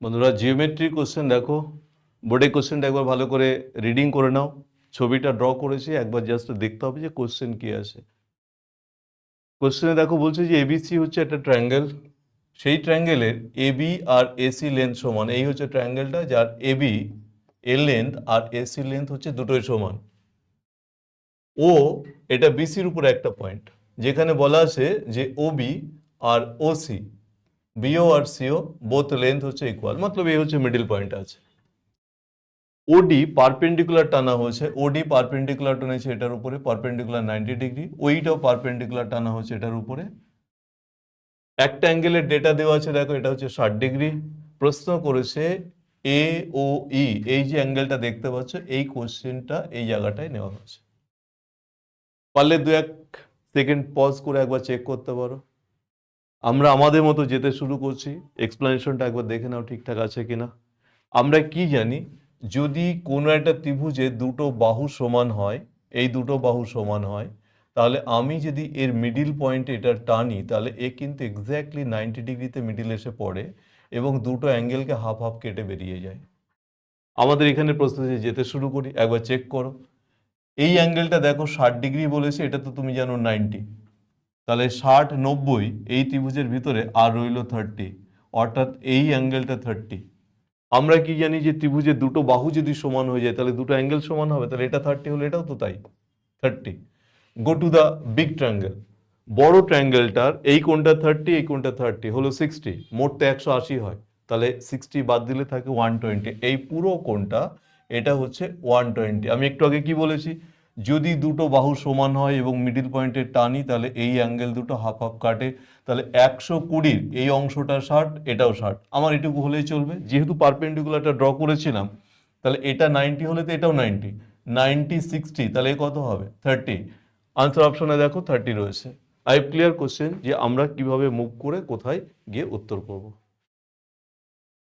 বন্ধুরা geometry question দেখো, বোর্ডে কোশ্চেনটা একবার ভালো করে রিডিং করে নাও। ছবিটা ড্র করেছি, একবার জাস্ট দেখতে হবে যে কোশ্চেন কি আছে। কোশ্চেনে দেখো বলছে যে এবিসি হচ্ছে একটা ট্রায়াঙ্গেল, সেই ট্রায়াঙ্গেলের এবি আর এসি লেন্থ সমান। এই হচ্ছে ট্রায়াঙ্গেলটা যার এবি এর লেন্থ আর এসি লেন্থ হচ্ছে দুটোই সমান। ও এটা বিসির উপরে একটা পয়েন্ট, যেখানে বলা আছে যে ওবি আর ওসি, বিও আর সিও বোথ লেন্থ হচ্ছে ইকুয়াল, মতলব এই হচ্ছে মিডিল পয়েন্ট আছে। ওডি পারপেন্ডিকুলার টানা হয়েছে, ওডি পারপেন্ডিকুলার টানেছে এটার উপরে, পারপেন্ডিকুলার 90 ডিগ্রি, ওইটাও পারপেন্ডিকুলার টানা হচ্ছে এটার উপরে। একটা অ্যাঙ্গেলের ডেটা দেওয়া আছে, দেখো এটা হচ্ছে 60 ডিগ্রি। প্রশ্ন করেছে এ ও ই, এই যে অ্যাঙ্গেলটা দেখতে পাচ্ছ, এই কোশ্চেনটা এই জায়গাটায় নেওয়া হয়েছে। পারলে 2-1 সেকেন্ড পজ করে একবার চেক করতে পারো। আমরা আমাদের মতো যেতে শুরু করছি, এক্সপ্লেনেশনটা একবার দেখে নাও ঠিকঠাক আছে কিনা। আমরা কি জানি, যদি কোনো একটা ত্রিভুজে দুটো বাহু সমান হয়, এই দুটো বাহু সমান হয়, তাহলে আমি যদি এর মিডিল পয়েন্টে এটা টানি, তাহলে এ কিন্তু এক্স্যাক্টলি 90 ডিগ্রিতে মিডিল এসে পড়ে এবং দুটো অ্যাঙ্গেলকে হাফ হাফ কেটে বেরিয়ে যায়। আমাদের এখানে প্রস্তুতি যেতে শুরু করি, একবার চেক করো। এই অ্যাঙ্গেলটা দেখো 60 ডিগ্রি বলেছে, এটা তো তুমি জানো 90, তাহলে 60-90 এই ত্রিভুজের ভিতরে আর রইল 30, অর্থাৎ এই অ্যাঙ্গেলটা 30। আমরা কি জানি যে ত্রিভুজের দুটো বাহু যদি সমান হয়ে যায় তাহলে দুটো অ্যাঙ্গেল সমান হবে, তাহলে এটা 30 হলে এটাও তো তাই 30। Go to the big triangle. বড় ট্রায়াঙ্গেলটার এই কোণটা 30, এই কোণটা 30 হলো 60, মোট তো 180 হয়, তাহলে 60 বাদ দিলে থাকে 120। এই পুরো কোণটা এটা হচ্ছে 120। আমি একটু আগে কি বলেছি, যদি দুটো বাহু সমান হয় এবং মিডিল পয়েন্টে টানি, তাহলে এই অ্যাঙ্গেল দুটো হাফ হাফ কাটে, তাহলে 120 এই অংশটা 60, এটাও 60। আমার এটুকু হলেই চলবে, যেহেতু পারপেন্ডিকুলারটা ড্র করেছিলাম, তাহলে এটা 90 হলে তো এটাও 90, 90-60, তাহলে কত হবে 30। আনসার অপশনে দেখো 30 রয়েছে। আই ক্লিয়ার কোশ্চেন যে আমরা কিভাবে মুভ করে কোথায় গিয়ে উত্তর করব।